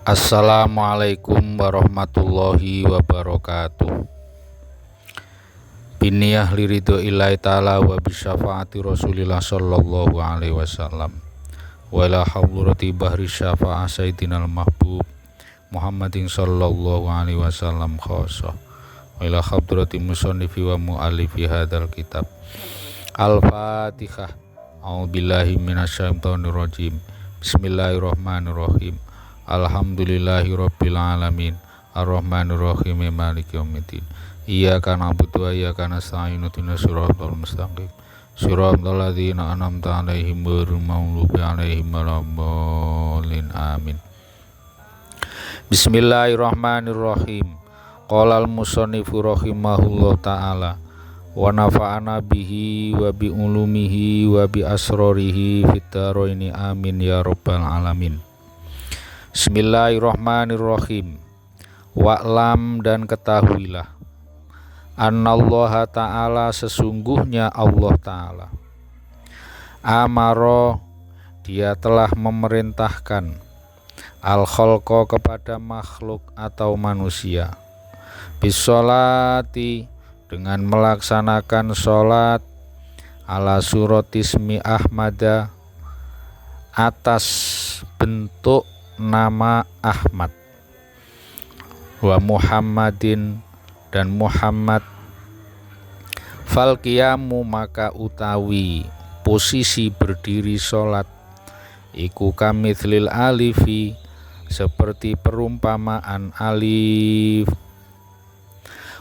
Assalamualaikum warahmatullahi wabarakatuh. Biniyah liridho illahi ta'ala wa bisyafaati rasulillah sallallahu alaihi wasallam wa ila hadrati bahri syafa'ah sayyidinal mahbub Muhammadin sallallahu alaihi wasallam khasah wa ila hadrati musannifi wa mu'alifi hadal kitab. Al-Fatihah. A'udzubillahi minasyaitonir rajim. Bismillahirrahmanirrahim. Alhamdulillahirabbil alamin. Arrahmanirrahim. Maliki yaumiddin. Iyyaka na'budu wa iyyaka nasta'in. Ihdinas siratal mustaqim. Siratal ladzina an'amta 'alaihim ghairil maghdubi 'alaihim waladdallin. Amin. Bismillahirrahmanirrahim. Qala al-musannifu rahimahullah ta'ala wa nafa'ana bihi wa bi ulumihi wa bi asrarihi fid dharaini amin ya rabbal alamin. Bismillahirrahmanirrahim. Wa'lam, dan ketahuilah, annallaha ta'ala, sesungguhnya Allah ta'ala, amaro, dia telah memerintahkan, al-khalqa, kepada makhluk atau manusia, bisolati, dengan melaksanakan sholat, ala suratismi Ahmada, atas bentuk nama Ahmad, wa Muhammadin, dan Muhammad, fal qiyamu, maka utawi posisi berdiri sholat, iku kamithlil alifi, seperti perumpamaan alif,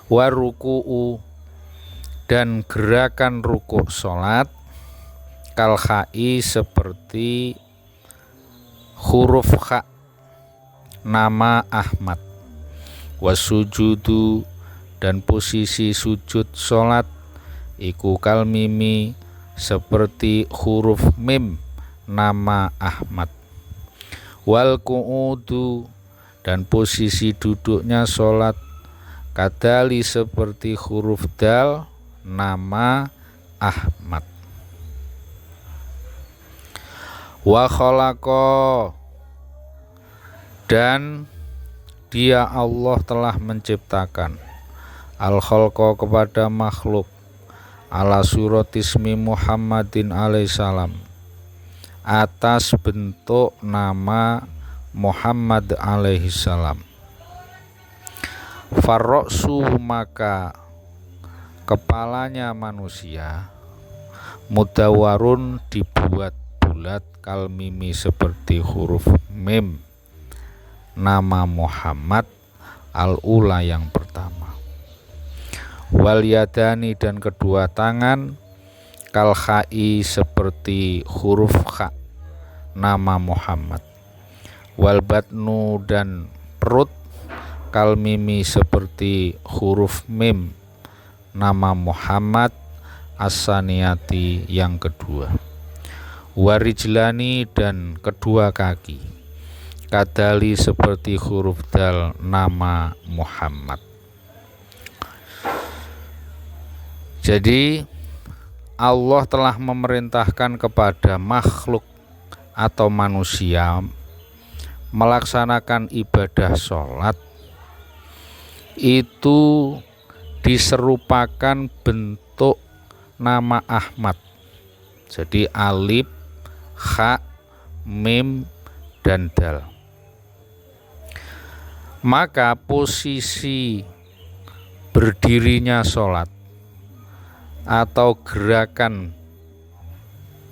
wa ruku'u, dan gerakan rukuk sholat, kal kha'i, seperti huruf kha, nama Ahmad, wa sujudu, dan posisi sujud sholat, iku kal mimi, seperti huruf mim, nama Ahmad, wal qu'udu, dan posisi duduknya sholat, kadali, seperti huruf dal, nama Ahmad. Wa khalaqa, dan dia Allah telah menciptakan, al-khalqa, kepada makhluk, ala suratismi Muhammadin alaihissalam, atas bentuk nama Muhammad alaihissalam. Farroksu, maka kepalanya manusia, mudawarun, dibuat bulat, kal mimi, seperti huruf mim, nama Muhammad, al-ula, yang pertama, wal yadani, dan kedua tangan, kal kha'i, seperti huruf kha, nama Muhammad, wal batnu, dan perut, kal mimi, seperti huruf mim, nama Muhammad, as-saniyati, yang kedwa, warijlani, dan kedua kaki, kadali, seperti huruf dal, nama Muhammad. Jadi Allah telah memerintahkan kepada makhluk atau manusia melaksanakan ibadah sholat, itu diserupakan bentuk nama Ahmad. Jadi alif, kha, mim, dan dal. Maka posisi berdirinya sholat atau gerakan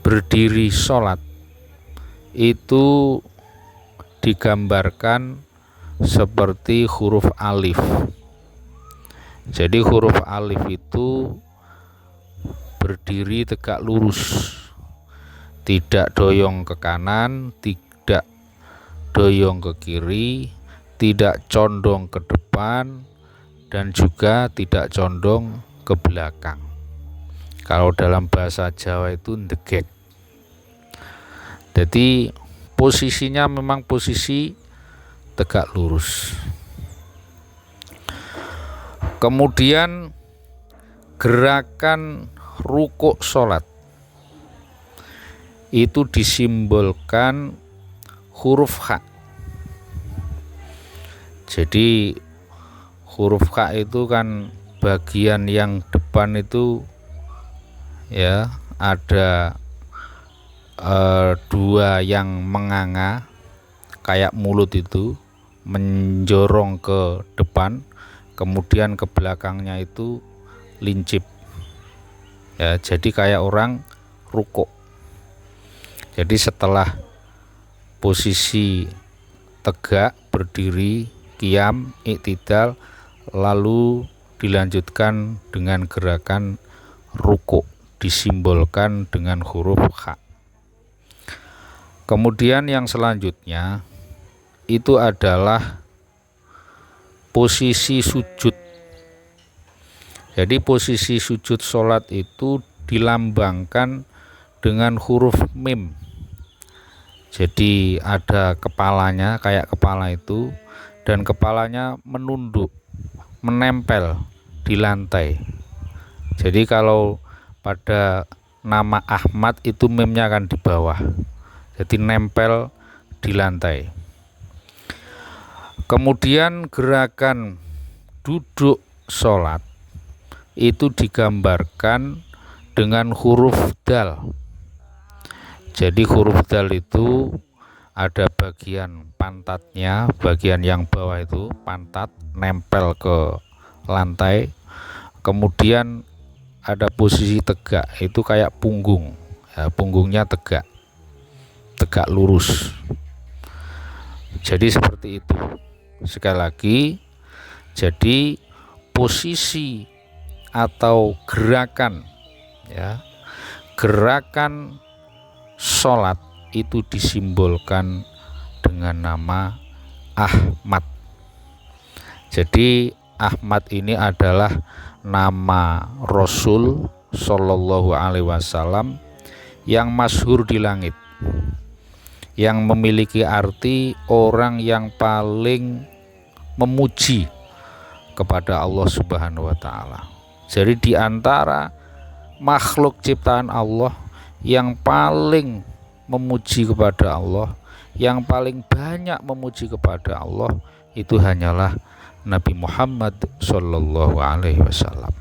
berdiri sholat itu digambarkan seperti huruf alif. Jadi huruf alif itu berdiri tegak lurus, tidak doyong ke kanan, tidak doyong ke kiri, tidak condong ke depan, dan juga tidak condong ke belakang. Kalau dalam bahasa Jawa itu ndegek. Jadi posisinya memang posisi tegak lurus. Kemudian gerakan rukuk sholat itu disimbolkan huruf kha. Jadi huruf K itu kan bagian yang depan itu ya ada dua yang menganga kayak mulut itu menjorong ke depan, kemudian ke belakangnya itu lincip ya, jadi kayak orang rukuk. Jadi setelah posisi tegak, berdiri, qiyam, iktidal, lalu dilanjutkan dengan gerakan rukuk, disimbolkan dengan huruf Kha. Kemudian yang selanjutnya itu adalah posisi sujud. Jadi posisi sujud sholat itu dilambangkan dengan huruf mim. Jadi ada kepalanya, kayak kepala itu, dan kepalanya menunduk, menempel di lantai. Jadi kalau pada nama Ahmad itu mimnya akan di bawah, jadi nempel di lantai. Kemudian gerakan duduk sholat itu digambarkan dengan huruf dal. Jadi huruf dal itu ada bagian pantatnya, bagian yang bawah itu pantat nempel ke lantai. Kemudian ada posisi tegak, itu kayak punggung ya, punggungnya tegak lurus. Jadi seperti itu. Sekali lagi, jadi posisi atau gerakan ya, gerakan sholat itu disimbolkan dengan nama Ahmad. Jadi Ahmad ini adalah nama Rasul Shallallahu Alaihi Wasallam yang masyhur di langit, yang memiliki arti orang yang paling memuji kepada Allah Subhanahu wa Ta'ala. Jadi di antara makhluk ciptaan Allah yang paling memuji kepada Allah, yang paling banyak memuji kepada Allah, itu hanyalah Nabi Muhammad Shallallahu Alaihi Wasallam.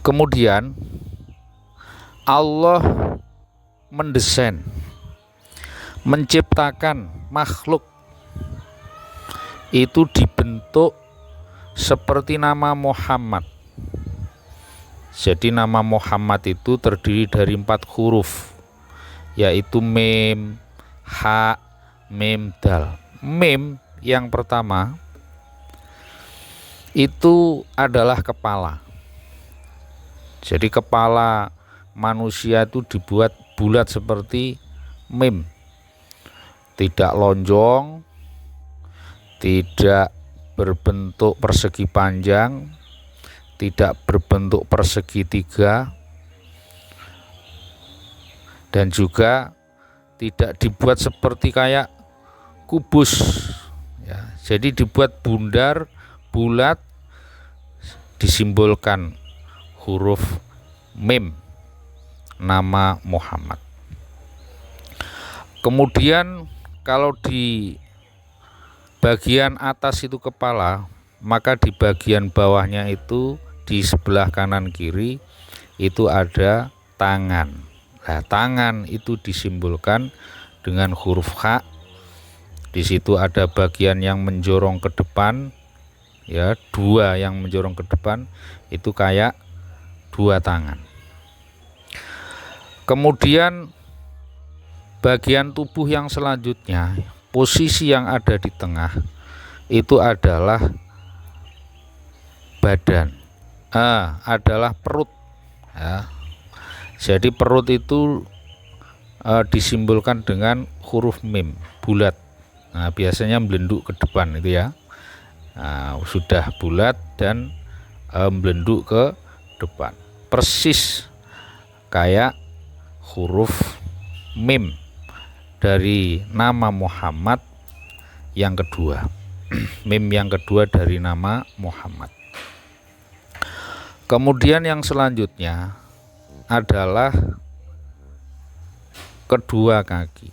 Kemudian Allah mendesain, menciptakan makhluk itu dibentuk seperti nama Muhammad. Jadi nama Muhammad itu terdiri dari 4 huruf, yaitu mim, ha, mim, dal. Mim yang pertama itu adalah kepala. Jadi kepala manusia itu dibuat bulat seperti mim, tidak lonjong, tidak berbentuk persegi panjang, tidak berbentuk persegi tiga, dan juga tidak dibuat seperti kayak kubus ya. Jadi dibuat bundar, bulat, disimbolkan huruf mim, nama Muhammad. Kemudian kalau di bagian atas itu kepala, maka di bagian bawahnya itu di sebelah kanan kiri itu ada tangan. Nah, tangan itu disimbolkan dengan huruf H. Di situ ada bagian yang menjorong ke depan ya, 2 yang menjorong ke depan itu kayak 2 tangan. Kemudian bagian tubuh yang selanjutnya, posisi yang ada di tengah itu adalah badan, adalah perut ya. Jadi perut itu disimbolkan dengan huruf mim, bulat. Nah, biasanya melenduk ke depan itu ya. Nah, sudah bulat dan melenduk ke depan, persis kayak huruf mim dari nama Muhammad yang kedua. Mim yang kedua dari nama Muhammad. Kemudian yang selanjutnya adalah kedua kaki.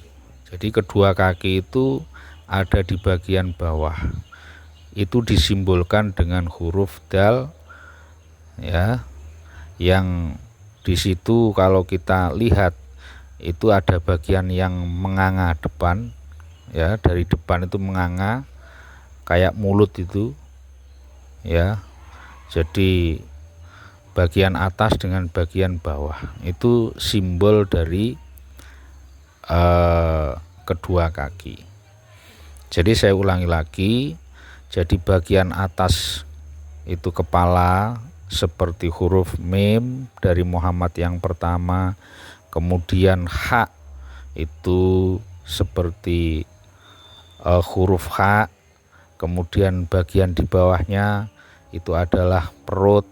Jadi kedua kaki itu ada di bagian bawah. Itu disimbolkan dengan huruf dal, ya, yang di situ kalau kita lihat itu ada bagian yang menganga depan, ya, dari depan itu menganga kayak mulut itu, ya. Jadi bagian atas dengan bagian bawah itu simbol dari kedua kaki. Jadi saya ulangi lagi, jadi bagian atas itu kepala seperti huruf mim dari Muhammad yang pertama, kemudian ha itu seperti huruf H, kemudian bagian di bawahnya itu adalah perut,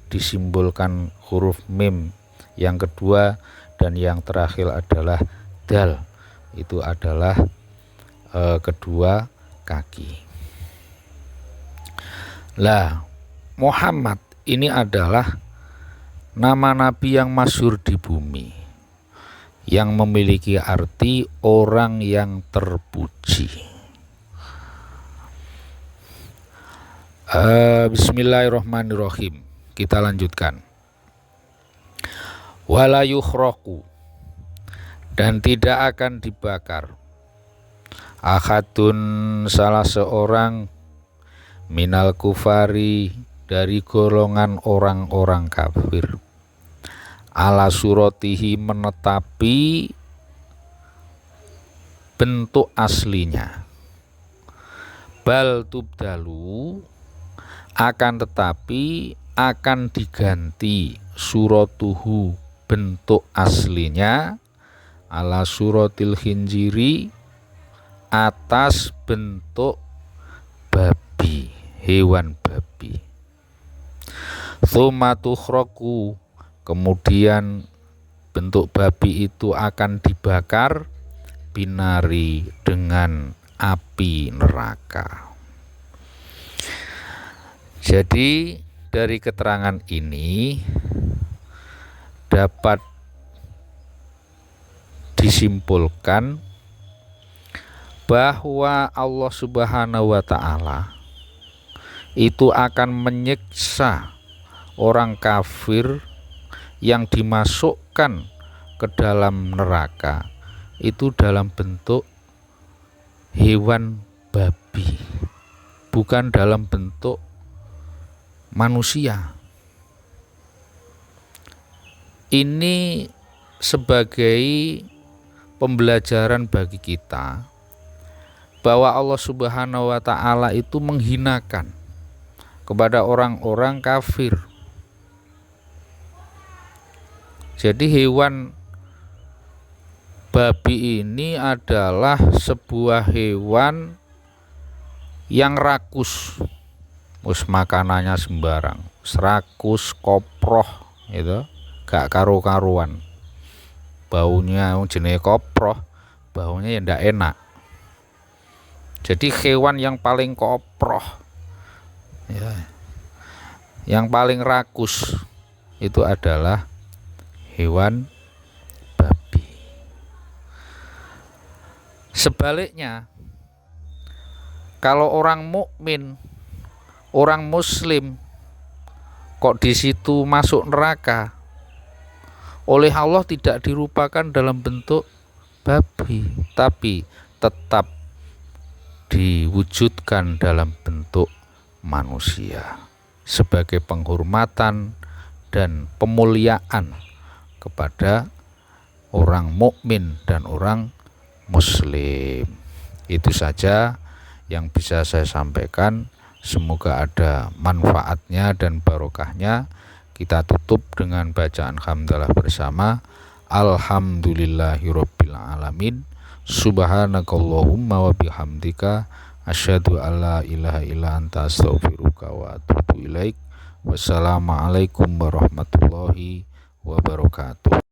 disimbolkan huruf mim yang kedua, dan yang terakhir adalah dal, itu adalah kedua kaki. Lah, Muhammad ini adalah nama nabi yang masyhur di bumi, yang memiliki arti orang yang terpuji. Bismillahirrahmanirrahim. Kita lanjutkan. Wala yukhraqu, dan tidak akan dibakar, ahadun salah seorang, minal kufari dari golongan orang-orang kafir, ala suratihi menetapi bentuk aslinya, bal tubdalu akan tetapi akan diganti suratuhu bentuk aslinya, ala suratil khinjiri atas bentuk babi, hewan babi. Tsumma tukhraku, kemudian bentuk babi itu akan dibakar, binari dengan api neraka. Jadi dari keterangan ini dapat disimpulkan bahwa Allah Subhanahu wa Ta'ala itu akan menyiksa orang kafir yang dimasukkan ke dalam neraka itu dalam bentuk hewan babi, bukan dalam bentuk manusia. Ini sebagai pembelajaran bagi kita bahwa Allah Subhanahu wa Ta'ala itu menghinakan kepada orang-orang kafir. Jadi hewan babi ini adalah sebuah hewan yang rakus, makanannya sembarang, serakus, koproh, itu gak karu-karuan. Baunya jenis koproh, baunya ya ndak enak. Jadi hewan yang paling koproh, ya, yang paling rakus itu adalah hewan babi. Sebaliknya, kalau orang mukmin, orang muslim kok di situ masuk neraka, oleh Allah tidak dirupakan dalam bentuk babi, tapi tetap diwujudkan dalam bentuk manusia sebagai penghormatan dan pemuliaan kepada orang mukmin dan orang muslim. Itu saja yang bisa saya sampaikan. Semoga ada manfaatnya dan barokahnya. Kita tutup dengan bacaan hamdalah bersama. Alhamdulillahirabbil alamin. Subhanakallahumma wa bihamdika asyhadu alla ilaha illa anta astaghfiruka wa atubu ilaik. Wassalamualaikum warahmatullahi wabarakatuh.